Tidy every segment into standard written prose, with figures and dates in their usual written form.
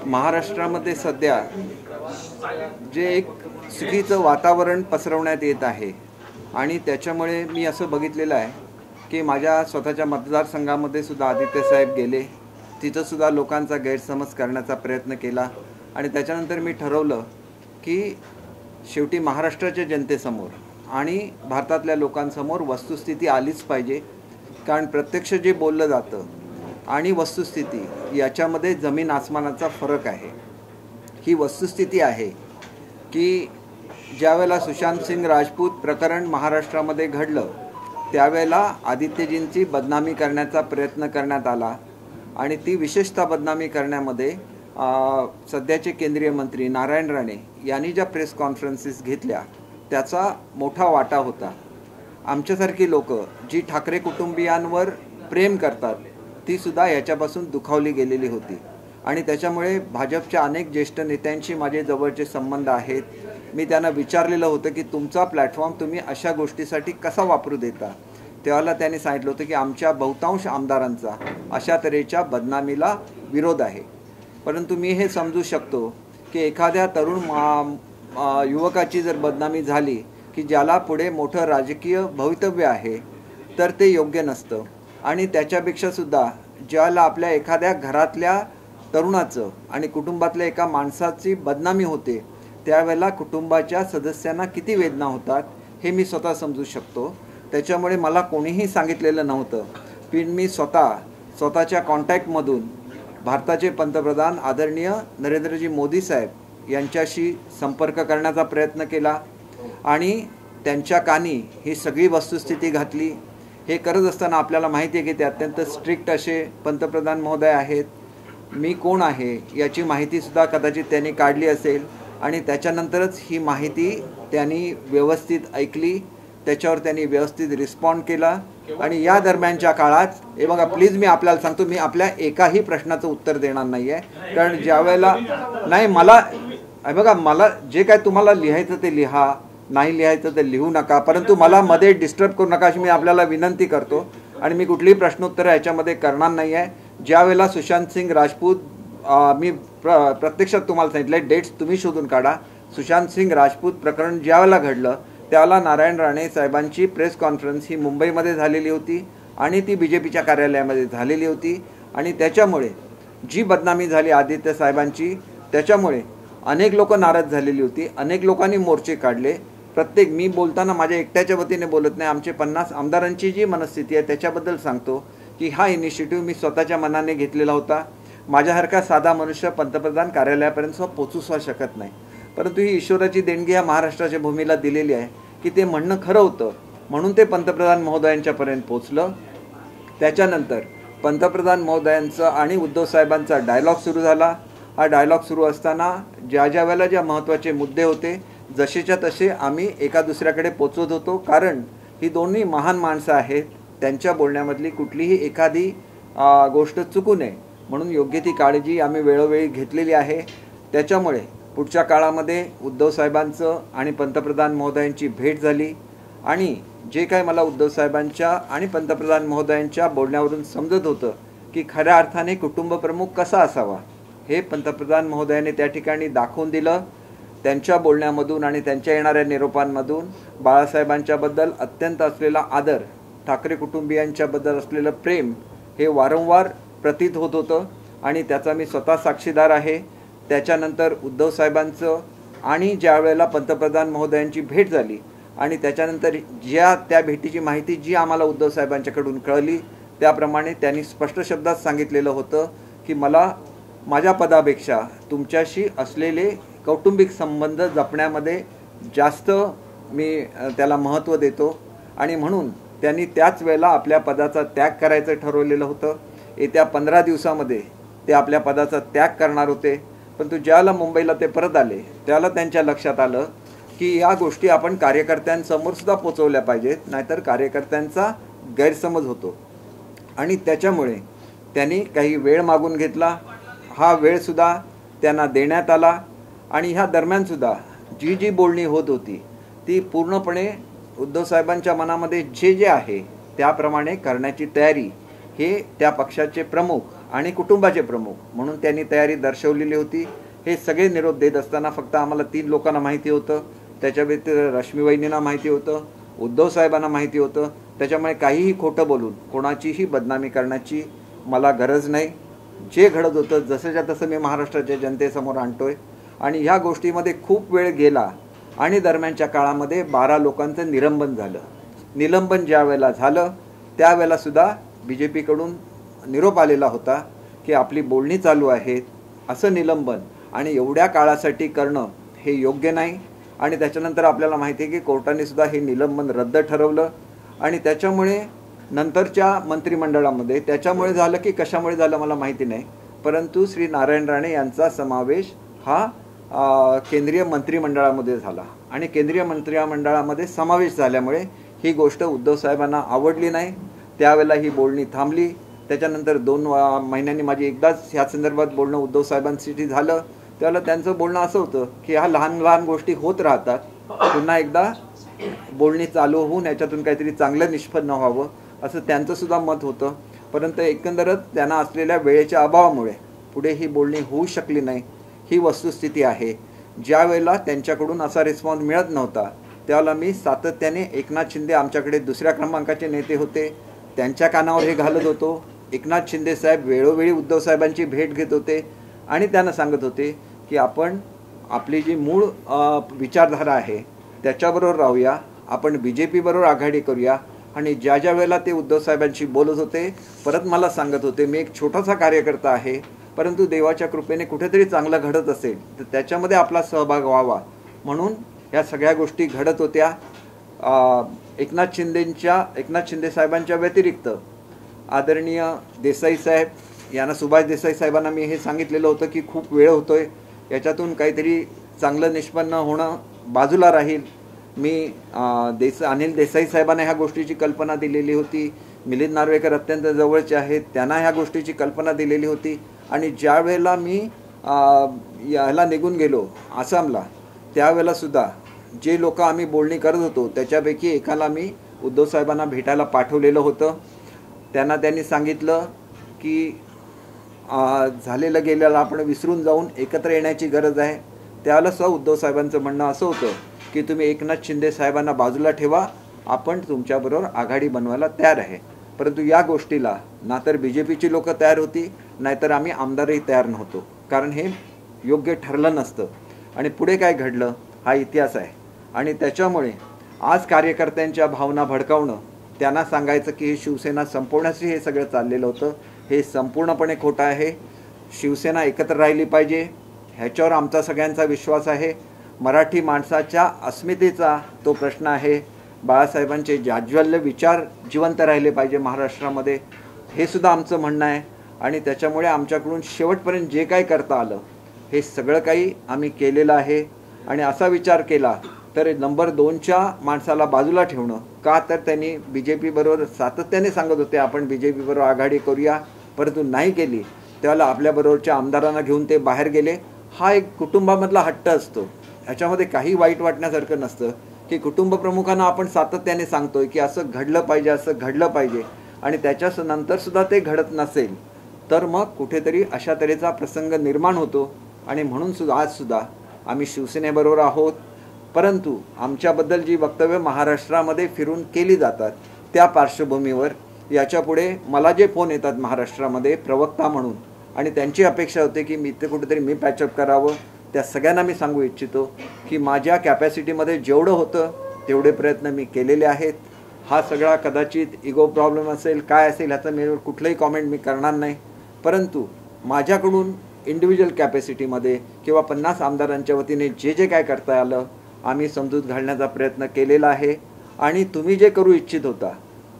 महाराष्ट्रामध्ये सध्या जे एक चुकीचं वातावरण पसरवण्यात येत आहे आणि त्याच्यामुळे मी असं बघितलेलं आहे की माझ्या स्वतःच्या मतदारसंघामध्ये सुद्धा आदित्य साहेब गेले, तिथं सुद्धा लोकांचा गैरसमज करण्याचा प्रयत्न केला आणि त्याच्यानंतर मी ठरवलं की शेवटी महाराष्ट्राच्या जनतेसमोर आणि भारतातल्या लोकांसमोर वस्तुस्थिती आलीच पाहिजे, कारण प्रत्यक्ष जे बोललं जातं आणि वस्तुस्थिती याच्यामध्ये जमीन आसमानाचा फरक आहे। ही वस्तुस्थिती आहे की ज्यावेळेला सुशांत सिंग राजपूत प्रकरण महाराष्ट्रामध्ये घडलं त्यावेळेला आदित्यजींची बदनामी करण्याचा प्रयत्न करण्यात आला आणि ती विशेषतः बदनामी करण्यामध्ये सध्याचे केंद्रीय मंत्री नारायण राणे यांनी ज्या प्रेस कॉन्फरन्सेस घेतल्या त्याचा मोठा वाटा होता। आमच्यासारखी लोक जी ठाकरे कुटुंबियांवर प्रेम करतात ती सुद्धा याच्यापासून दुखावली गेलेली होती आणि त्याच्यामुळे भाजपच्या अनेक ज्येष्ठ नेत्यांशी माझे जवळचे संबंध आहेत। मी त्यांना विचारलेलं होतं की तुमचा प्लॅटफॉर्म तुम्ही अशा गोष्टीसाठी कसा वापरू देता, तेव्हा त्यांनी सांगितलं होतं की आमच्या बहुतांश आमदारांचा अशा तऱ्हेच्या बदनामीला विरोध आहे। परंतु मी हे समजू शकतो की एखाद्या तरुण युवकाची जर बदनामी झाली की ज्याला पुढे मोठं राजकीय भवितव्य आहे तर ते योग्य नसतं आणि त्याच्यापेक्षा सुद्धा ज्याला आपल्या एखाद्या घरातल्या तरुणाचं आणि कुटुंबातल्या एका माणसाची बदनामी होते त्यावेळेला कुटुंबाच्या सदस्यांना किती वेदना होतात हे मी स्वतः समजू शकतो। त्याच्यामुळे मला कोणीही सांगितलेलं नव्हतं, पण मी स्वतःच्या कॉन्टॅक्टमधून भारताचे पंतप्रधान आदरणीय नरेंद्रजी मोदी साहेब यांच्याशी संपर्क करण्याचा प्रयत्न केला आणि त्यांच्या कानी ही सगळी वस्तुस्थिती घातली। हे करत असताना आपल्याला माहिती आहे की ते अत्यंत स्ट्रिक्ट असे पंतप्रधान महोदय आहेत। मी कोण आहे याची माहितीसुद्धा कदाचित त्यांनी काढली असेल आणि त्याच्यानंतरच ही माहिती त्यांनी व्यवस्थित ऐकली, त्याच्यावर त्यांनी व्यवस्थित रिस्पॉन्ड केला आणि या दरम्यानच्या काळात हे बघा, प्लीज मी आपल्याला सांगतो, मी आपल्या एकाही प्रश्नाचं उत्तर देणार नाही आहे, कारण ज्यावेळेला नाही मला बघा, मला जे काय तुम्हाला लिहायचं ते लिहा, नाही लिहायचं ते लिहू नका, परंतु मला मध्ये डिस्टर्ब करू नका अशी मी आपल्याला विनंती करतो आणि मी कुठलीही प्रश्नोत्तरं याच्यामध्ये करणार नाही आहे। ज्यावेळेला सुशांत सिंग राजपूत मी प्रत्यक्षात तुम्हाला सांगितलं, डेट्स तुम्ही शोधून काढा, सुशांत सिंग राजपूत प्रकरण ज्यावेळेला घडलं त्यावेळेला नारायण राणे साहेबांची प्रेस कॉन्फरन्स ही मुंबईमध्ये झालेली होती आणि ती बीजेपीच्या कार्यालयामध्ये झालेली होती आणि त्याच्यामुळे जी बदनामी झाली आदित्य साहेबांची त्याच्यामुळे अनेक लोक नाराज झालेली होती, अनेक लोकांनी मोर्चे काढले। प्रत्येक मी बोलताना माझ्या एकट्याच्या वतीने बोलत नाही, आमचे 50 आमदारांची जी मनस्थिती आहे त्याच्याबद्दल सांगतो की हा इनिशिएटिव्ह मी स्वतःच्या मनाने घेतलेला होता। माझ्यासारखा साधा मनुष्य पंतप्रधान कार्यालयापर्यंत पोचू शकत नाही, परंतु ही ईश्वराची देणगी या महाराष्ट्राच्या भूमीला दिलेली आहे की ते म्हणणं खरं होतं म्हणून ते पंतप्रधान महोदयांच्यापर्यंत पोचलं। त्याच्यानंतर पंतप्रधान महोदयांचं आणि उद्धव साहेबांचा डायलॉग सुरू झाला। हा डायलॉग सुरू असताना ज्या वेळेला ज्या महत्त्वाचे मुद्दे होते जसेच्या तसे आम्ही एका दुसऱ्याकडे पोचवत होतो, कारण ही दोन्ही महान माणसं आहेत, त्यांच्या बोलण्यामधली कुठलीही एखादी गोष्ट चुकू नये म्हणून योग्य ती काळजी आम्ही वेळोवेळी घेतलेली आहे। त्याच्यामुळे पुढच्या काळामध्ये उद्धव साहेबांचं आणि पंतप्रधान महोदयांची भेट झाली आणि जे काय मला उद्धव साहेबांच्या आणि पंतप्रधान महोदयांच्या बोलण्यावरून समजत होतं की खऱ्या अर्थाने कुटुंबप्रमुख कसा असावा हे पंतप्रधान महोदयाने त्या ठिकाणी दाखवून दिलं। त्यांच्या बोलण्यामधून आणि त्यांच्या येणाऱ्या निरोपांमधून बाळासाहेबांच्याबद्दल अत्यंत असलेला आदर, ठाकरे कुटुंबियांच्याबद्दल असलेलं प्रेम हे वारंवार प्रतीत होत होतं आणि त्याचा मी स्वतः साक्षीदार आहे। त्याच्यानंतर उद्धव साहेबांचं आणि ज्या वेळेला पंतप्रधान महोदयांची भेट झाली आणि त्याच्यानंतर त्या भेटीची माहिती जी आम्हाला उद्धव साहेबांच्याकडून कळली त्याप्रमाणे त्यांनी स्पष्ट शब्दात सांगितलेलं होतं की मला माझ्या पदापेक्षा तुमच्याशी असलेले कौटुंबिक संबंध जपण्यामध्ये जास्त मी त्याला महत्त्व देतो आणि म्हणून त्यांनी त्याच वेळेला आपल्या पदाचा त्याग करायचं ठरवलेलं होतं। येत्या 15 दिवसामध्ये ते आपल्या पदाचा त्याग करणार होते, परंतु ज्याला मुंबईला ते परत आले त्याला त्यांच्या लक्षात आलं की या गोष्टी आपण कार्यकर्त्यांसमोर सुद्धा पोचवल्या पाहिजेत, नाहीतर कार्यकर्त्यांचा गैरसमज होतो आणि त्याच्यामुळे त्यांनी काही वेळ मागून घेतला। हा वेळसुद्धा त्यांना देण्यात आला आणि ह्या दरम्यानसुद्धा जी बोलणी होत होती ती पूर्णपणे उद्धव साहेबांच्या मनामध्ये जे आहे त्याप्रमाणे करण्याची तयारी हे त्या पक्षाचे प्रमुख आणि कुटुंबाचे प्रमुख म्हणून त्यांनी तयारी दर्शवलेली होती. हे सगळे निरोप देत असताना फक्त आम्हाला 3 लोकांना माहिती होतं. त्याच्या व्यतिरिक्त रश्मीवहिनींना माहिती होतं, उद्धव साहेबांना माहिती होतं. त्याच्यामुळे काहीही खोटं बोलून कोणाचीही बदनामी करण्याची मला गरज नाही. जे घडत होतं जसंच्या तसं मी महाराष्ट्राच्या जनतेसमोर आणतोय. आणि ह्या गोष्टीमध्ये खूप वेळ गेला आणि दरम्यानच्या काळामध्ये 12 लोकांचं निलंबन झालं. निलंबन ज्या वेळेला झालं त्यावेळेला सुद्धा BJPकडून निरोप आलेला होता की आपली बोलणी चालू आहेत, असं निलंबन आणि एवढ्या काळासाठी करणं हे योग्य नाही. आणि त्याच्यानंतर आपल्याला माहिती आहे की कोर्टाने सुद्धा हे निलंबन रद्द ठरवलं. आणि त्याच्यामुळे नंतरच्या मंत्रिमंडळामध्ये त्याच्यामुळे झालं की कशामुळे झालं मला माहिती नाही, परंतु श्री नारायण राणे यांचा समावेश हा केंद्रीय मंत्रिमंडळामध्ये झाला. आणि केंद्रीय मंत्रिमंडळामध्ये समावेश झाल्यामुळे ही गोष्ट उद्धव साहेबांना आवडली नाही. त्यावेळेला ही बोलणी थांबली. त्याच्यानंतर 2 महिन्यांनी माझी एकदाच ह्या संदर्भात बोलणं उद्धव साहेबांसाठी झालं. त्यावेळेला त्यांचं बोलणं असं होतं की ह्या लहान लहान गोष्टी होत राहतात, पुन्हा एकदा बोलणी चालू होऊन याच्यातून काहीतरी चांगलं निष्पन्न व्हावं असं त्यांचं सुद्धा मत होतं. परंतु एकंदरच त्यांना असलेल्या वेळेच्या अभावामुळे पुढे ही बोलणी होऊ शकली नाही. ही वस्तुस्थिती आहे. ज्या वेळेला त्यांच्याकडून असा रिस्पॉन्स मिळत नव्हता त्यावेळेला मी सातत्याने एकनाथ शिंदे आमच्याकडे 2ऱ्या क्रमांकाचे नेते होते, त्यांच्या कानावर हे घालत होतो. एकनाथ शिंदे साहेब वेळोवेळी उद्धव साहेबांची भेट घेत होते आणि त्यांना सांगत होते की आपण आपली जी मूळ विचारधारा आहे त्याच्याबरोबर राहूया, आपण BJP बरोबर आघाडी करूया. आणि ज्या ज्या वेळेला ते उद्धव साहेबांशी बोलत होते परत मला सांगत होते मी एक छोटासा कार्यकर्ता आहे, परंतु देवाच्या कृपेने कुठेतरी चांगलं घडत असेल तर त्याच्यामध्ये आपला सहभाग व्हावा. म्हणून ह्या सगळ्या गोष्टी घडत होत्या. एकनाथ शिंदे साहेबांच्या व्यतिरिक्त आदरणीय देसाई साहेब यांना, सुभाष देसाई साहेबांना मी हे सांगितलेलं होतं की खूप वेळ होतोय, याच्यातून काहीतरी चांगलं निष्पन्न होणं बाजूला राहील. मी अनिल देसाई साहेबांना ह्या गोष्टीची कल्पना दिलेली होती. मिलिंद नार्वेकर अत्यंत जवळचे आहेत, त्यांना ह्या गोष्टीची कल्पना दिलेली होती. आणि ज्या वेळेला मी याला निघून गेलो आसामला त्यावेळेला सुद्धा जे लोक आम्ही बोलणी करत होतो त्याच्यापैकी एकाला मी उद्धव साहेबांना भेटायला पाठवलेलं होतं. त्यांनी सांगितलं की झालेलं गेलेलं आपण विसरून जाऊन एकत्र येण्याची गरज आहे. त्यावेळेला सुद्धा उद्धव साहेबांचं म्हणणं असं होतं की तुम्ही एकनाथ शिंदे साहेबांना बाजूला ठेवा, आपण तुमच्याबरोबर आघाडी बनवायला तयार आहे. परंतु या गोष्टीला ना तर BJPची लोक तयार होती, नाहीतर आम्ही आमदारही तयार नव्हतो, कारण हे योग्य ठरलं नसतं. आणि पुढे काय घडलं हा इतिहास आहे. आणि त्याच्यामुळे आज कार्यकर्त्यांच्या भावना भडकावणं, त्यांना सांगायचं की हे शिवसेना संपवण्यासाठी हे सगळं चाललेलं होतं, हे संपूर्णपणे खोटं आहे. शिवसेना एकत्र राहिली पाहिजे ह्याच्यावर आमचा सगळ्यांचा विश्वास आहे. मराठी माणसाच्या अस्मितेचा तो प्रश्न आहे. बाळासाहेबांचे जाज्वल्य विचार जिवंत राहिले पाहिजे महाराष्ट्रामध्ये, हे सुद्धा आमचं म्हणणं आहे. आणि त्याच्यामुळे आमच्याकडून शेवटपर्यंत जे काही करता आलं हे सगळं काही आम्ही केलेलं आहे. आणि असा विचार केला तर नंबर 2च्या माणसाला बाजूला ठेवणं का, तर त्यांनी BJP बरोबर सातत्याने सांगत होते आपण BJP बरोबर आघाडी करूया, परंतु नाही केली. त्यावेळेला आपल्याबरोबरच्या आमदारांना घेऊन ते बाहेर गेले. हा एक कुटुंबामधला हट्ट असतो, ह्याच्यामध्ये काही वाईट वाटण्यासारखं नसतं की कुटुंब प्रमुखांना आपण सातत्याने सांगतोय की असं घडलं पाहिजे, असं घडलं पाहिजे, आणि त्याच्या नंतर सुद्धा ते घडत नसेल तर मग कुठेतरी अशा तऱ्हेचा प्रसंग निर्माण होतो. आणि म्हणून सुद्धा आज सुद्धा आम्ही शिवसेनेबरोबर आहोत. परंतु आमच्याबद्दल जी वक्तव्य महाराष्ट्रामध्ये फिरून केली जातात त्या पार्श्वभूमीवर याच्यापुढे मला जे फोन येतात महाराष्ट्रामध्ये प्रवक्ता म्हणून, आणि त्यांची अपेक्षा होते की मी ते कुठेतरी मी पॅचअप करावं, त्या सगळ्यांना मी सांगू इच्छितो की माझ्या कॅपॅसिटीमध्ये जेवढं होतं तेवढे प्रयत्न मी केलेले आहेत. हा सगळा कदाचित इगो प्रॉब्लेम असेल काय असेल ह्याचं मी कुठलंही कॉमेंट मी करणार नाही. परंतु माझ्याकडून इंडिव्हिज्युअल कॅपॅसिटीमध्ये किंवा 50 आमदारांच्या वतीने जे जे काय करता आलं आम्ही समजूत घालण्याचा प्रयत्न केलेला आहे. आणि तुम्ही जे करू इच्छित होता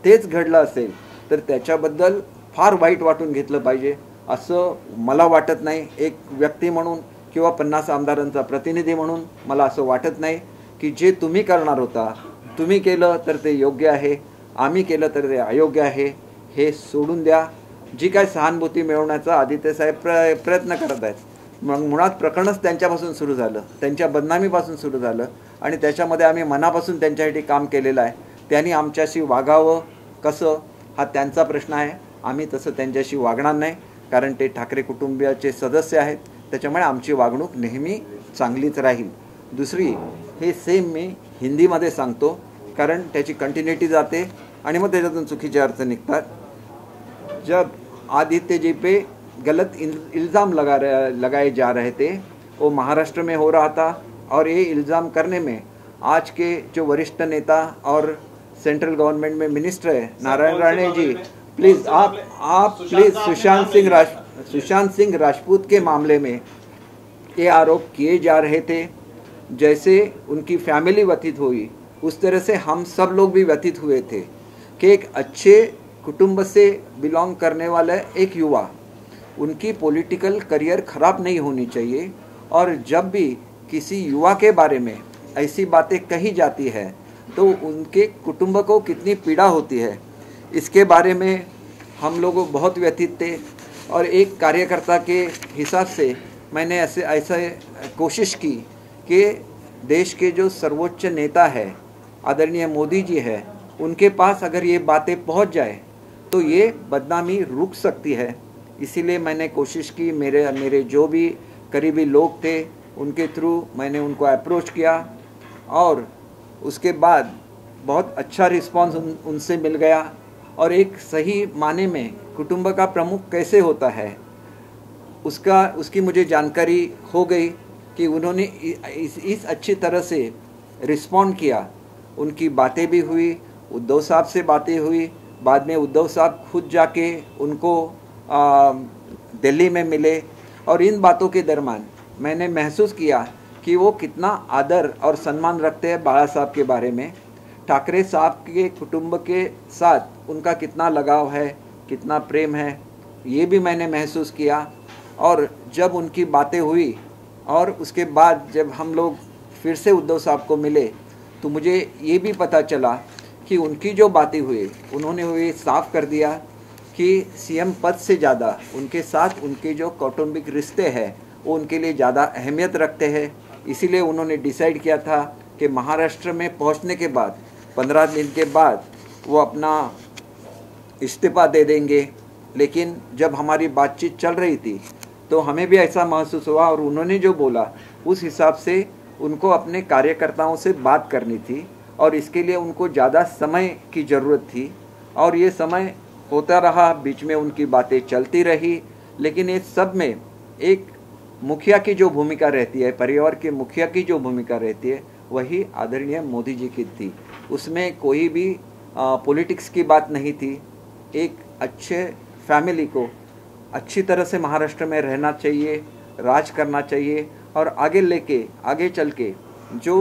तेच घडलं असेल तर त्याच्याबद्दल फार वाईट वाटून घेतलं पाहिजे असं मला वाटत नाही. एक व्यक्ती म्हणून किंवा 50 आमदारांचा प्रतिनिधी म्हणून मला असं वाटत नाही की जे तुम्ही करणार होता तुम्ही केलं तर ते योग्य आहे, आम्ही केलं तर ते अयोग्य आहे, हे सोडून द्या. जी काय सहानुभूती मिळवण्याचा आदित्यसाहेब प्रयत्न करत आहेत, मग मुळात प्रकरणच त्यांच्यापासून सुरू झालं, त्यांच्या बदनामीपासून सुरू झालं. आणि त्याच्यामध्ये आम्ही मनापासून त्यांच्यासाठी काम केलेलं आहे. त्यांनी आमच्याशी वागावं कसं हा त्यांचा प्रश्न आहे, आम्ही तसं त्यांच्याशी वागणार नाही. कारण ते ठाकरे कुटुंबियाचे सदस्य आहेत, त्याच्यामुळे आमची वागणूक नेहमी चांगलीच राहील. दुसरी, हे सेम मी हिंदीमध्ये सांगतो कारण त्याची कंटिन्युटी जाते आणि मग त्याच्यातून चुकीचे अर्थ निघतात. जब आदित्य जी पे गलत इल्ज़ाम लगाए जा रहे थे, वो महाराष्ट्र में हो रहा था, और ये इल्ज़ाम करने में आज के जो वरिष्ठ नेता और सेंट्रल गवर्नमेंट में मिनिस्टर है नारायण राणे जी, प्लीज़ आप प्लीज़ सुशांत सिंह राजपूत के मामले में ये आरोप किए जा रहे थे. जैसे उनकी फैमिली व्यतीत हुई उस तरह से हम सब लोग भी व्यतीत हुए थे कि एक अच्छे कुटुंब से बिलोंग करने वाला एक युवा, उनकी पॉलिटिकल करियर ख़राब नहीं होनी चाहिए. और जब भी किसी युवा के बारे में ऐसी बातें कही जाती है तो उनके कुटुंब को कितनी पीड़ा होती है, इसके बारे में हम लोग बहुत व्यथित थे. और एक कार्यकर्ता के हिसाब से मैंने ऐसे कोशिश की कि देश के जो सर्वोच्च नेता है आदरणीय मोदी जी है, उनके पास अगर ये बातें पहुंच जाए तो ये बदनामी रुक सकती है. इसीलिए मैंने कोशिश की, मेरे जो भी करीबी लोग थे उनके थ्रू मैंने उनको अप्रोच किया और उसके बाद बहुत अच्छा रिस्पांस उनसे मिल गया. और एक सही माने में कुटुंब का प्रमुख कैसे होता है उसकी मुझे जानकारी हो गई कि उन्होंने इस अच्छी तरह से रिस्पॉन्ड किया. उनकी बातें भी हुई, उद्धव साहब से बातें हुई, बाद में उद्धव साहब खुद जाके उनको दिल्ली में मिले. और इन बातों के दरमियान मैंने महसूस किया कि वो कितना आदर और सम्मान रखते हैं बाला साहब के बारे में, ठाकरे साहब के कुटुंब के साथ उनका कितना लगाव है, कितना प्रेम है, ये भी मैंने महसूस किया. और जब उनकी बातें हुई और उसके बाद जब हम लोग फिर से उद्धव साहब को मिले तो मुझे ये भी पता चला कि उनकी जो बातें हुई उन्होंने ये साफ कर दिया कि सीएम पद से ज़्यादा उनके साथ उनके जो कौटुंबिक रिश्ते हैं वो उनके लिए ज़्यादा अहमियत रखते हैं. इसीलिए उन्होंने डिसाइड किया था कि महाराष्ट्र में पहुंचने के बाद 15 दिन के बाद वो अपना इस्तीफ़ा दे देंगे. लेकिन जब हमारी बातचीत चल रही थी तो हमें भी ऐसा महसूस हुआ और उन्होंने जो बोला उस हिसाब से उनको अपने कार्यकर्ताओं से बात करनी थी और इसके लिए उनको ज़्यादा समय की ज़रूरत थी. और ये समय होता रहा, बीच में उनकी बातें चलती रही. लेकिन इस सब में एक मुखिया की जो भूमिका रहती है, परिवार के मुखिया की जो भूमिका रहती है, वही आदरणीय मोदी जी की थी. उसमें कोई भी पॉलिटिक्स की बात नहीं थी. एक अच्छे फैमिली को अच्छी तरह से महाराष्ट्र में रहना चाहिए, राज करना चाहिए और आगे चल के जो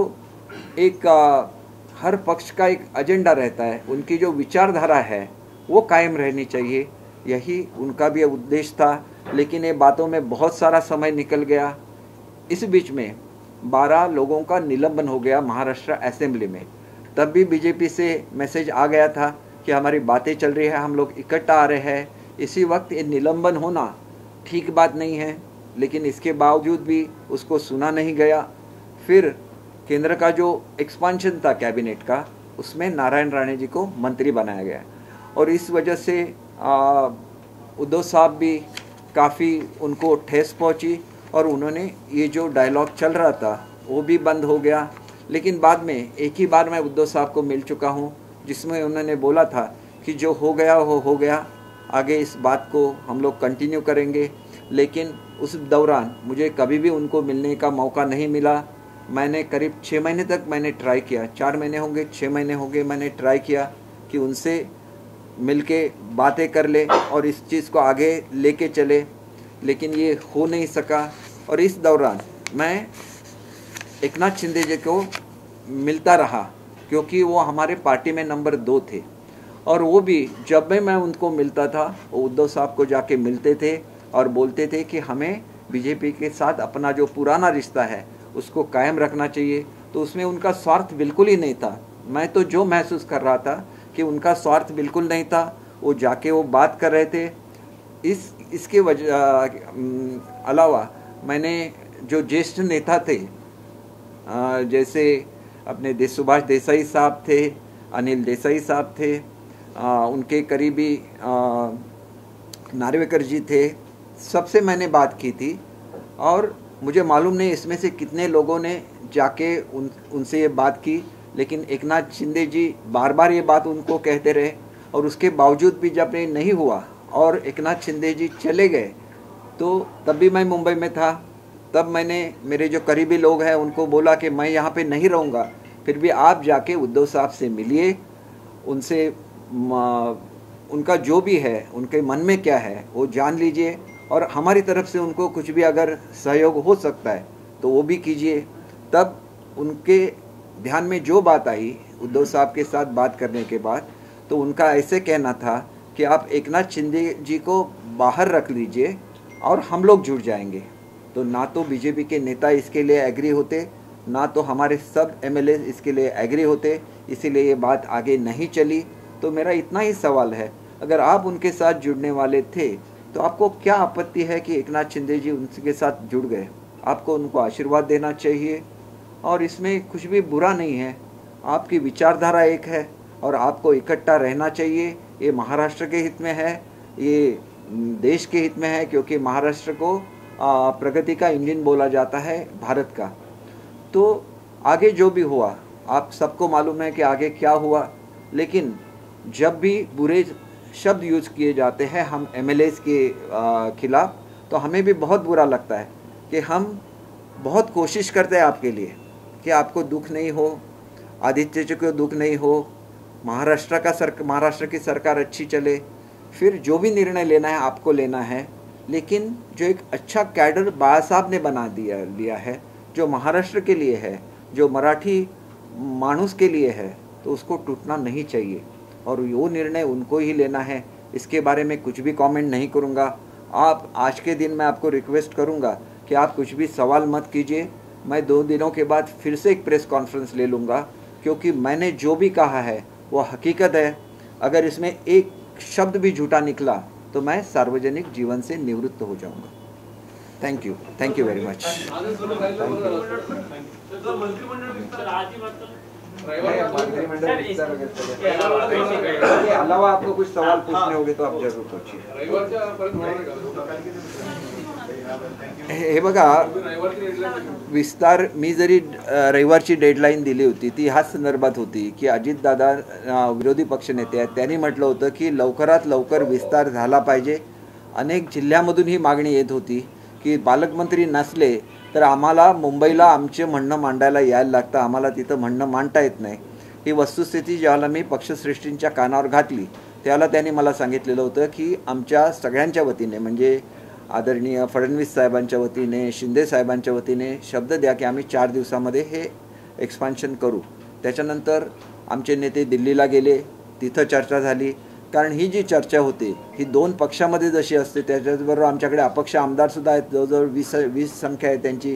एक हर पक्ष का एक एजेंडा रहता है, उनकी जो विचारधारा है वो कायम रहनी चाहिए. यही उनका भी उद्देश्य था. लेकिन ये बातों में बहुत सारा समय निकल गया. इस बीच में 12 लोगों का निलंबन हो गया महाराष्ट्र असेंबली में. तब भी बीजेपी से मैसेज आ गया था कि हमारी बातें चल रही है, हम लोग इकट्ठा आ रहे हैं. इसी वक्त ये निलंबन होना ठीक बात नहीं है, लेकिन इसके बावजूद भी उसको सुना नहीं गया. फिर केंद्र का जो एक्सपांशन था कैबिनेट का, उसमें नारायण राणे जी को मंत्री बनाया गया. और इस वजह से उद्धव साहब भी काफ़ी उनको ठेस पहुंची और उन्होंने ये जो डायलॉग चल रहा था वो भी बंद हो गया. लेकिन बाद में एक ही बार मैं उद्धव साहब को मिल चुका हूँ जिसमें उन्होंने बोला था कि जो हो गया वो हो गया, आगे इस बात को हम लोग कंटिन्यू करेंगे. लेकिन उस दौरान मुझे कभी भी उनको मिलने का मौका नहीं मिला. मैंने करीब 6 महीने तक मैंने ट्राई किया, 4 महीने होंगे, 6 महीने हो गए, मैंने ट्राई किया कि उनसे मिलके बातें कर ले और इस चीज़ को आगे लेके चले, लेकिन ये हो नहीं सका. और इस दौरान मैं एकनाथ शिंदे जी को मिलता रहा क्योंकि वो हमारे पार्टी में नंबर 2 थे. और वो भी जब भी मैं उनको मिलता था वो उद्धव साहब को जाके मिलते थे और बोलते थे कि हमें बीजेपी के साथ अपना जो पुराना रिश्ता है उसको कायम रखना चाहिए. तो उसमें उनका स्वार्थ बिल्कुल ही नहीं था. मैं तो जो महसूस कर रहा था कि उनका स्वार्थ बिल्कुल नहीं था. वो जाके वो बात कर रहे थे. इसके अलावा मैंने जो ज्येष्ठ नेता थे जैसे अपने सुभाष देसाई साहब थे, अनिल देसाई साहब थे, उनके करीबी नार्वेकर जी थे, सबसे मैंने बात की थी और मुझे मालूम नहीं इसमें से कितने लोगों ने जाके उनसे ये बात की, लेकिन एकनाथ शिंदे जी बार बार ये बात उनको कहते रहे और उसके बावजूद भी जब ये नहीं हुआ और एकनाथ शिंदे जी चले गए तो तब भी मैं मुंबई में था। तब मैंने मेरे जो करीबी लोग हैं उनको बोला कि मैं यहाँ पे नहीं रहूँगा, फिर भी आप जाके उद्धव साहब से मिलिए, उनसे उनका जो भी है उनके मन में क्या है वो जान लीजिए और हमारी तरफ से उनको कुछ भी अगर सहयोग हो सकता है तो वो भी कीजिए। तब उनके ध्यान में जो बात आई उद्धव साहब के साथ बात करने के बाद, तो उनका ऐसे कहना था कि आप एकनाथ शिंदे जी को बाहर रख लीजिए और हम लोग जुड़ जाएंगे। तो ना तो बीजेपी के नेता इसके लिए एग्री होते, ना तो हमारे सब एमएलए इसके लिए एग्री होते, इसीलिए ये बात आगे नहीं चली। तो मेरा इतना ही सवाल है, अगर आप उनके साथ जुड़ने वाले थे तो आपको क्या आपत्ति है कि एकनाथ शिंदे जी उनके साथ जुड़ गए? आपको उनको आशीर्वाद देना चाहिए और इसमें कुछ भी बुरा नहीं है। आपकी विचारधारा एक है और आपको इकट्ठा रहना चाहिए। ये महाराष्ट्र के हित में है, ये देश के हित में है, क्योंकि महाराष्ट्र को प्रगति का इंजन बोला जाता है भारत का। तो आगे जो भी हुआ आप सबको मालूम है कि आगे क्या हुआ, लेकिन जब भी बुरे शब्द यूज़ किए जाते हैं हम एमएलएस के खिलाफ, तो हमें भी बहुत बुरा लगता है कि हम बहुत कोशिश करते हैं आपके लिए कि आपको दुख नहीं हो, आदित्य जी को दुख नहीं हो, महाराष्ट्र की सरकार अच्छी चले, फिर जो भी निर्णय लेना है आपको लेना है। लेकिन जो एक अच्छा कैडर बाला साहब ने बना लिया है, जो महाराष्ट्र के लिए है, जो मराठी मानुस के लिए है, तो उसको टूटना नहीं चाहिए और वो निर्णय उनको ही लेना है। इसके बारे में कुछ भी कमेंट नहीं करूँगा। आप आज के दिन मैं आपको रिक्वेस्ट करूँगा कि आप कुछ भी सवाल मत कीजिए। मैं 2 दिनों के बाद फिर से एक प्रेस कॉन्फ्रेंस ले लूँगा, क्योंकि मैंने जो भी कहा है वो हकीकत है। अगर इसमें एक शब्द भी झूठा निकला तो मैं सार्वजनिक जीवन से निवृत्त हो जाऊँगा। Thank you very much. इसके अलावा आपको कुछ सवाल पूछने होंगे तो आप जरूर पूछिए। हे बघा, विस्तार मी जरी रविवारची डेडलाईन दिली होती ती ह्याच संदर्भात होती की अजितदादा विरोधी पक्षनेते आहेत, त्यांनी म्हटलं होतं की लवकरात लवकर विस्तार झाला पाहिजे। अनेक जिल्ह्यामधून ही मागणी येत होती की पालकमंत्री नसले तर आम्हाला मुंबईला आमचे म्हणणं मांडायला यायला लागतं, आम्हाला तिथं म्हणणं मांडता येत नाही। ही वस्तुस्थिती ज्याला मी पक्षश्रेष्ठींच्या कानावर घातली त्याला त्यांनी मला सांगितलेलं होतं की आमच्या सगळ्यांच्या वतीने, म्हणजे आदरणीय फडणवीस साहेबांच्या वतीने, शिंदे साहेबांच्या वतीने शब्द द्या की आम्ही 4 दिवसामध्ये हे एक्सपान्शन करू। त्याच्यानंतर आमचे नेते दिल्लीला गेले, तिथं चर्चा झाली। कारण ही जी चर्चा होती ही 2 पक्षामध्ये जशी असते त्याच्याबरोबर आमच्याकडे अपक्ष आमदार सुद्धा आहेत, जवळजवळ 20 संख्या आहे त्यांची,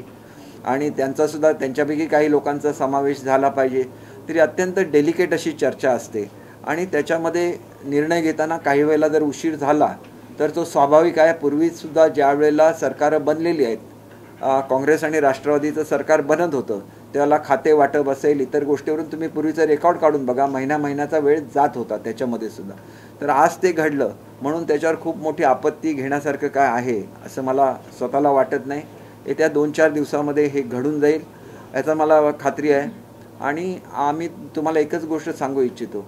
आणि त्यांचा सुद्धा त्यांच्यापैकी काही लोकांचा समावेश झाला पाहिजे। तरी अत्यंत डेलिकेट अशी चर्चा असते आणि त्याच्यामध्ये निर्णय घेताना काही वेळेला जर उशीर झाला तर तो स्वाभाविक आहे। पूर्वी सुद्धा ज्या वेळेला सरकार बनलेली आहेत, काँग्रेस आणि राष्ट्रवादीचं सरकार बनत होतं त्याला खाते वाटप असेल इतर गोष्टीवरून तुम्ही पूर्वीचं रेकॉर्ड काढून बघा, महिन्याचा वेळ जात होता त्याच्यामध्ये सुद्धा। तर आज ते घडलं म्हणून त्याच्यावर खूप मोठी आपत्ती घेण्यासारखं काय आहे असं मला स्वतःला वाटत नाही। येत्या 2-4 दिवसामध्ये हे घडून जाईल याचा मला खात्री आहे। आणि आम्ही तुम्हाला एकच गोष्ट सांगू इच्छितो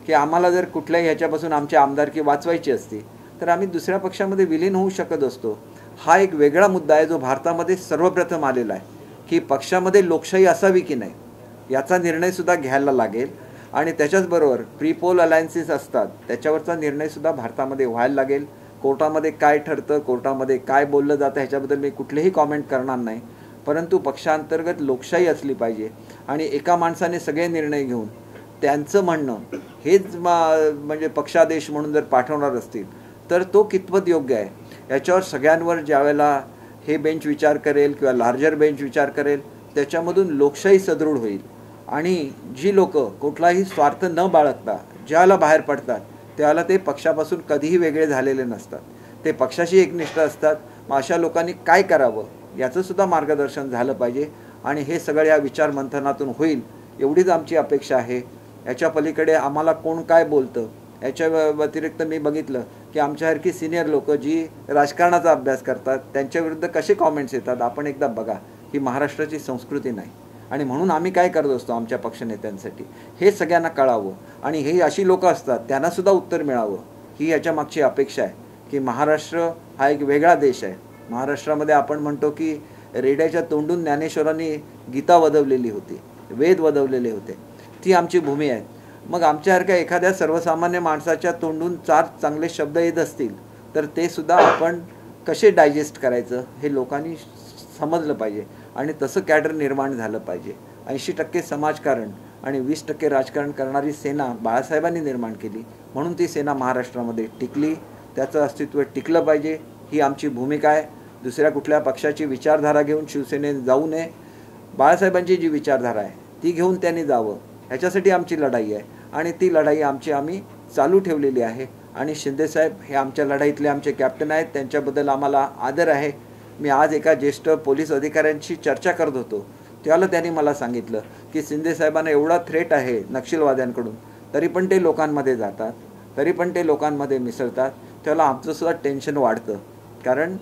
की आम्हाला जर कुठल्याही ह्याच्यापासून आमची आमदारकी वाचवायची असती तर आम्ही दुसऱ्या पक्षामध्ये विलीन होऊ शकत असतो। हा एक वेगळा मुद्दा आहे जो भारतामध्ये सर्वप्रथम आलेला आहे की पक्षामध्ये लोकशाही असावी की नाही याचा निर्णय सुद्धा घ्यायला लागेल आणि त्याच्याचबरोबर प्री पोल अलायन्सेस असतात त्याच्यावरचा निर्णय सुद्धा भारतामध्ये व्हायला लागेल। कोर्टामध्ये काय ठरतं, कोर्टामध्ये काय बोललं जातं ह्याच्याबद्दल मी कुठलेही कॉमेंट करणार नाही, परंतु पक्षांतर्गत लोकशाही असली पाहिजे आणि एका माणसाने सगळे निर्णय घेऊन त्यांचं म्हणणं हेच म्हणजे पक्षादेश म्हणून जर पाठवणार असतील तर तो कितपत योग्य आहे याच्यावर सगळ्यांवर ज्यावेळेला हे बेंच विचार करेल किंवा लार्जर बेंच विचार करेल त्याच्यामधून लोकशाही सदृढ होईल आणि जी लोक कुठलाही स्वार्थ न बाळगता ज्याला बाहेर पडतात त्याला ते पक्षापासून कधीही वेगळे झालेले नसतात, ते पक्षाशी एकनिष्ठ असतात। मग अशा लोकांनी काय करावं याचं सुद्धा मार्गदर्शन झालं पाहिजे आणि हे सगळं या विचार मंथनातून होईल एवढीच आमची अपेक्षा आहे। याच्या पलीकडे आम्हाला कोण काय बोलतं याच्या व्यतिरिक्त मी बघितलं की आमच्यासारखी सिनियर लोक जी राजकारणाचा अभ्यास करतात त्यांच्याविरुद्ध कसे कॉमेंट्स येतात आपण एकदा बघा. ही महाराष्ट्राची संस्कृती नाही आणि म्हणून आम्ही काय करत असतो आमच्या पक्षनेत्यांसाठी हे सगळ्यांना कळावं आणि हे अशी लोक असतात त्यांनासुद्धा उत्तर मिळावं ही याच्या मागची अपेक्षा आहे की महाराष्ट्र हा एक वेगळा देश आहे. महाराष्ट्रामध्ये आपण म्हणतो की रेड्याच्या तोंडून ज्ञानेश्वरांनी गीता वदवलेली होती, वेद वदवलेले होते, ती आमची भूमी आहे. मग आमच्यासारख्या एखाद्या सर्वसामान्य माणसाच्या तोंडून 4 चांगले शब्द येत असतील तर ते सुद्धा आपण कसे डायजेस्ट करायचं हे लोकांनी समजलं पाहिजे आणि तसं कॅडर निर्माण झालं पाहिजे. 80% समाजकारण आणि 20% राजकारण करणारी सेना बाळासाहेबांनी निर्माण केली म्हणून ती सेना महाराष्ट्रामध्ये टिकली. त्याचं अस्तित्व टिकलं पाहिजे ही आमची भूमिका आहे. दुसऱ्या कुठल्या पक्षाची विचारधारा घेऊन शिवसेनेत जाऊ नये. बाळासाहेबांची जी विचारधारा आहे ती घेऊन त्यांनी जावं ह्याच्यासाठी आमची लढाई आहे आणि ती लढाई आम्ही चालू ठेवलेली आहे. आणि शिंदेसाहेब हे आमच्या लढाईतले आमचे कॅप्टन आहेत, त्यांच्याबद्दल आम्हाला आदर आहे. मी आज एका ज्येष्ठ पोलीस अधिकाऱ्यांशी चर्चा करत होतो त्याला त्यांनी मला सांगितलं की शिंदेसाहेबांना एवढा थ्रेट आहे नक्षलवाद्यांकडून तरी पण ते लोकांमध्ये जातात, तरी पण ते लोकांमध्ये मिसळतात. त्याला आमचंसुद्धा टेन्शन वाढतं कारण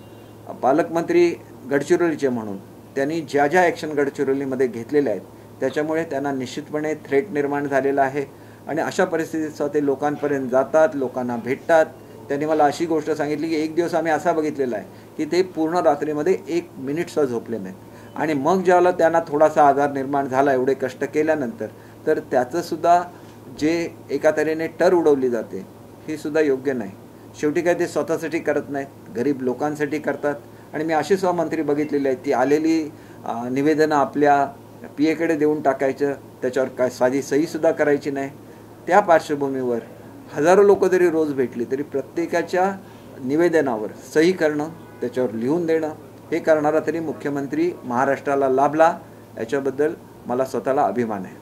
पालकमंत्री गडचिरोलीचे म्हणून त्यांनी ज्या ज्या ॲक्शन गडचिरोलीमध्ये घेतलेल्या आहेत त्याच्यामुळे त्यांना निश्चितपणे थ्रेट निर्माण झालेला आहे आणि अशा परिस्थितीत ते लोकांपर्यंत जातात, लोकांना भेटतात. त्यांनी मला अशी गोष्ट सांगितली की एक दिवस आम्ही असा बघितलेला आहे की ते पूर्ण रात्रीमध्ये 1 मिनिटसुद्धा झोपले नाहीत आणि मग ज्यावेळेला त्यांना थोडासा आजार निर्माण झाला एवढे कष्ट केल्यानंतर तर त्याचंसुद्धा जे एका तऱ्हेने टर उडवली जाते ही सुद्धा योग्य नाही. शेवटी काय ते स्वतःसाठी करत नाहीत, गरीब लोकांसाठी करतात. आणि मी अशी सुद्धा मंत्री बघितलेली आहेत ती आलेली निवेदनं आपल्या PA कडे देऊन टाकायचं, त्याच्यावर काय साधी सहीसुद्धा करायची नाही. त्या पार्श्वभूमीवर हजारो लोक जरी रोज भेटली तरी प्रत्येकाच्या निवेदनावर सही करणं, त्याच्यावर लिहून देणं हे करणारा तरी मुख्यमंत्री महाराष्ट्राला लाभला याच्याबद्दल मला स्वतःला अभिमान है।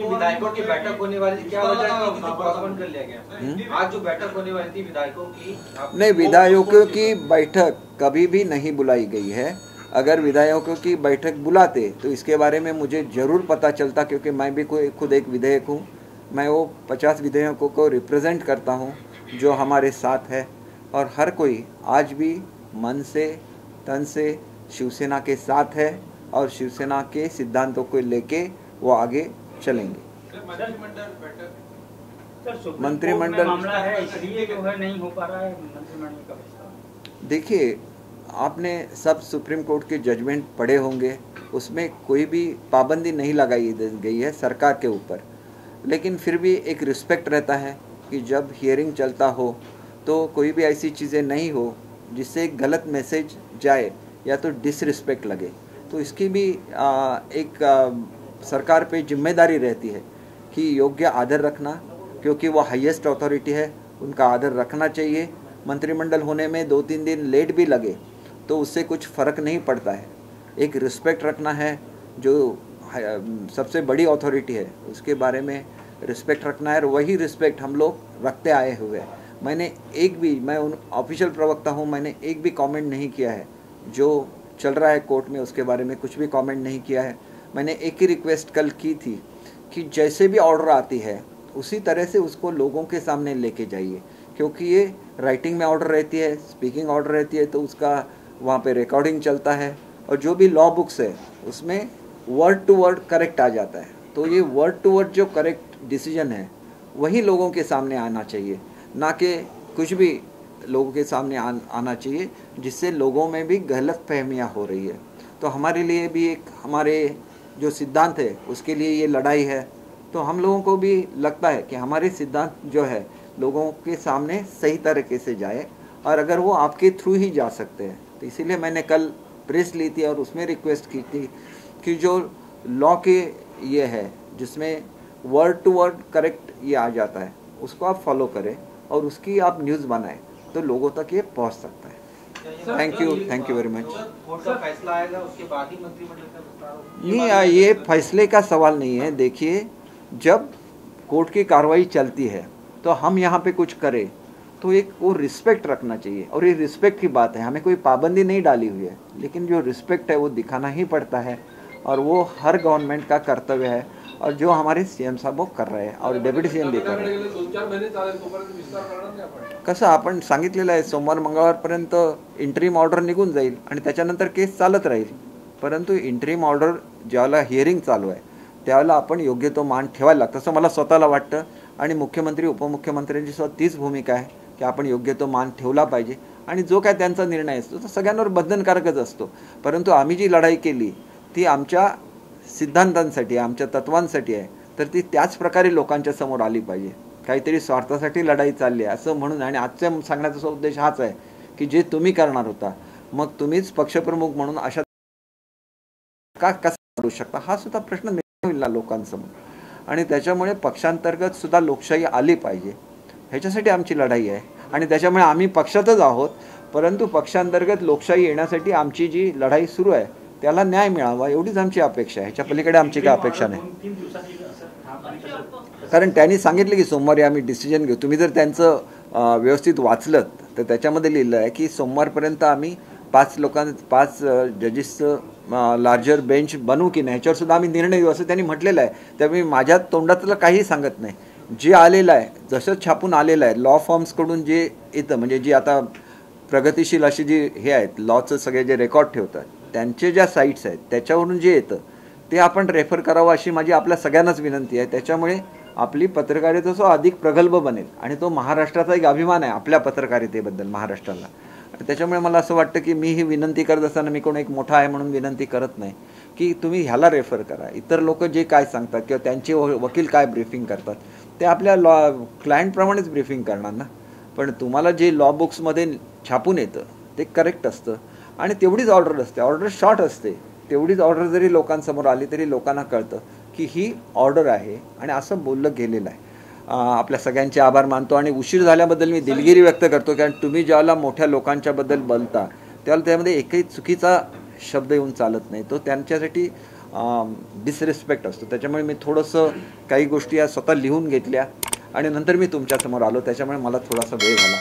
विधायकों की बैठक होने वाली थी, क्या वजह थी कि पोस्टपोन कर लिया गया? आज जो बैठक होने वाली थी विधायकों की, नहीं, विधायकों की बैठक कभी भी नहीं बुलाई गई है। अगर विधायकों की बैठक बुलाते तो इसके बारे में मुझे ज़रूर पता चलता, क्योंकि मैं भी खुद एक विधायक हूँ। मैं वो 50 विधायकों को रिप्रेजेंट करता हूँ जो हमारे साथ है, और हर कोई आज भी मन से तन से शिवसेना के साथ है और शिवसेना के सिद्धांतों को लेके वो आगे चलेंगे। मंत्रिमंडल मामला है इसलिए जो है नहीं हो पा रहा है मंत्रिमंडल का विस्तार। देखिए, आपने सब सुप्रीम कोर्ट के जजमेंट पढ़े होंगे, उसमें कोई भी पाबंदी नहीं लगाई गई है सरकार के ऊपर, लेकिन फिर भी एक रिस्पेक्ट रहता है कि जब हियरिंग चलता हो तो कोई भी ऐसी चीज़ें नहीं हो जिससे गलत मैसेज जाए या तो डिसरिस्पेक्ट लगे। तो इसकी भी सरकार पे जिम्मेदारी रहती है कि योग्य आदर रखना, क्योंकि वो हाईएस्ट अथॉरिटी है, उनका आदर रखना चाहिए। मंत्रिमंडल होने में 2-3 दिन लेट भी लगे तो उससे कुछ फ़र्क नहीं पड़ता है। एक रिस्पेक्ट रखना है, जो सबसे बड़ी अथॉरिटी है उसके बारे में रिस्पेक्ट रखना है, और वही रिस्पेक्ट हम लोग रखते आए हुए हैं। मैं ऑफिशियल प्रवक्ता हूँ, मैंने एक भी कमेंट नहीं किया है जो चल रहा है कोर्ट में, उसके बारे में कुछ भी कमेंट नहीं किया है। मैंने एक ही रिक्वेस्ट कल की थी कि जैसे भी ऑर्डर आती है उसी तरह से उसको लोगों के सामने लेके जाइए, क्योंकि ये राइटिंग में ऑर्डर रहती है, स्पीकिंग ऑर्डर रहती है, तो उसका वहाँ पे रिकॉर्डिंग चलता है, और जो भी लॉ बुक्स है उसमें वर्ड टू वर्ड करेक्ट आ जाता है। तो ये वर्ड टू वर्ड जो करेक्ट डिसीजन है वही लोगों के सामने आना चाहिए, ना कि कुछ भी लोगों के सामने आना चाहिए जिससे लोगों में भी गलत फहमियाँ हो रही है। तो हमारे लिए भी एक हमारे जो सिद्धांत है उसके लिए ये लड़ाई है। तो हम लोगों को भी लगता है कि हमारे सिद्धांत जो है लोगों के सामने सही तरीके से जाए, और अगर वो आपके थ्रू ही जा सकते हैं तो इसीलिए मैंने कल प्रेस ली थी और उसमें रिक्वेस्ट की थी कि जो लॉ के ये है जिसमें वर्ड टू वर्ड करेक्ट ये आ जाता है उसको आप फॉलो करें और उसकी आप न्यूज़ बनाएं तो लोगों तक ये पहुंच सकता है। Thank you very much. Court का फैसला आएगा उसके बाद ही मंत्रिमंडल का विस्तार होगा? नहीं, ये फैसले का सवाल नहीं है। देखिए, जब कोर्ट की कार्रवाई चलती है तो हम यहाँ पे कुछ करें तो एक वो रिस्पेक्ट रखना चाहिए, और ये रिस्पेक्ट की बात है, हमें कोई पाबंदी नहीं डाली हुई है, लेकिन जो रिस्पेक्ट है वो दिखाना ही पड़ता है, और वो हर गवर्नमेंट का कर्तव्य है। और जो हमारे सीएम साहब वो कर रहे हैं और डेप्युटी सीएम भी कर रहे हैं. 2-4 महिने चालेल तोपर्यंत विस्तार करणार नाही आपण. कसं आपण सांगितलेलं आहे सोमवार मंगळवारपर्यंत इंटरिम ऑर्डर निघून जाईल आणि त्याच्यानंतर केस चालत राहील. परंतु इंटरिम ऑर्डर ज्यावेळेला हिअरिंग चालू आहे त्यावेळेला आपण योग्य तो मान ठेवायला लागतं असं मला स्वतःला वाटतं. आणि मुख्यमंत्री उपमुख्यमंत्र्यांची सुद्धा तीच भूमिका आहे की आपण योग्य तो मान ठेवला पाहिजे. आणि जो काय त्यांचा निर्णय असतो तो सगळ्यांवर बंधनकारकच असतो. परंतु आम्ही जी लढाई केली ती आमच्या सिद्धांतांसाठी आमच्या तत्वांसाठी आहे, तर ती त्याच प्रकारे लोकांच्या समोर आली पाहिजे. काहीतरी स्वार्थासाठी लढाई चालली आहे असं म्हणून. आणि आजच्या सांगण्याचा उद्देश हाच आहे की जे तुम्ही करणार होता मग तुम्हीच पक्षप्रमुख म्हणून अशा कसं करू शकता हा सुद्धा प्रश्न निर्माण होईल ना लोकांसमोर. आणि त्याच्यामुळे पक्षांतर्गत सुद्धा लोकशाही आली पाहिजे ह्याच्यासाठी आमची लढाई आहे. आणि त्याच्यामुळे आम्ही पक्षातच आहोत, परंतु पक्षांतर्गत लोकशाही येण्यासाठी आमची जी लढाई सुरू आहे त्याला न्याय मिळावा एवढीच आमची अपेक्षा आहे. ह्याच्या पलीकडे आमची काय अपेक्षा नाही. कारण त्यांनी सांगितलं की सोमवारी आम्ही डिसिजन घेऊ. तुम्ही जर त्यांचं व्यवस्थित वाचलं तर त्याच्यामध्ये लिहिलं आहे की सोमवारपर्यंत आम्ही 5 जजेसचं लार्जर बेंच बनवू की नाही ह्याच्यावर सुद्धा आम्ही निर्णय घेऊ असं त्यांनी म्हटलेलं आहे. त्यामुळे माझ्या तोंडातलं काही सांगत नाही. जे आलेलं आहे जसं छापून आलेलं आहे लॉ फॉर्म्सकडून जे येतं म्हणजे जी आता प्रगतिशील अशी जी हे आहेत लॉचं सगळे जे रेकॉर्ड ठेवतात त्यांचे ज्या साईट्स आहेत त्याच्यावरून जे येतं ते आपण रेफर करावं अशी माझी आपल्या सगळ्यांनाच विनंती आहे. त्याच्यामुळे आपली पत्रकारिता अधिक प्रगल्भ बनेल आणि तो महाराष्ट्राचा एक अभिमान आहे आपल्या पत्रकारितेबद्दल महाराष्ट्राला. त्याच्यामुळे मला असं वाटतं की मी ही विनंती करत असताना मी कोण एक मोठा आहे म्हणून विनंती करत नाही की तुम्ही ह्याला रेफर करा. इतर लोक जे काय सांगतात किंवा त्यांचे वकील काय ब्रीफिंग करतात ते आपल्या क्लायंटप्रमाणेच ब्रीफिंग करणार ना. पण तुम्हाला जे लॉ बुक्समध्ये छापून येतं ते करेक्ट असतं आणि तेवढीच ऑर्डर असते. ऑर्डर शॉर्ट असते. तेवढीच ऑर्डर जरी लोकांसमोर आली तरी लोकांना कळतं की ही ऑर्डर आहे आणि असं बोललं गेलेलं आहे. आपल्या सगळ्यांचे आभार मानतो आणि उशीर झाल्याबद्दल मी दिलगिरी व्यक्त करतो. कारण तुम्ही ज्यावेळेला मोठ्या लोकांच्याबद्दल बोलता त्यावेळेला त्यामध्ये एकही चुकीचा शब्द येऊन चालत नाही. तो त्यांच्यासाठी डिसरिस्पेक्ट असतो. त्याच्यामुळे मी थोडंसं काही गोष्टी या स्वतः लिहून घेतल्या आणि नंतर मी तुमच्यासमोर आलो. त्याच्यामुळे मला थोडासा वेळ झाला.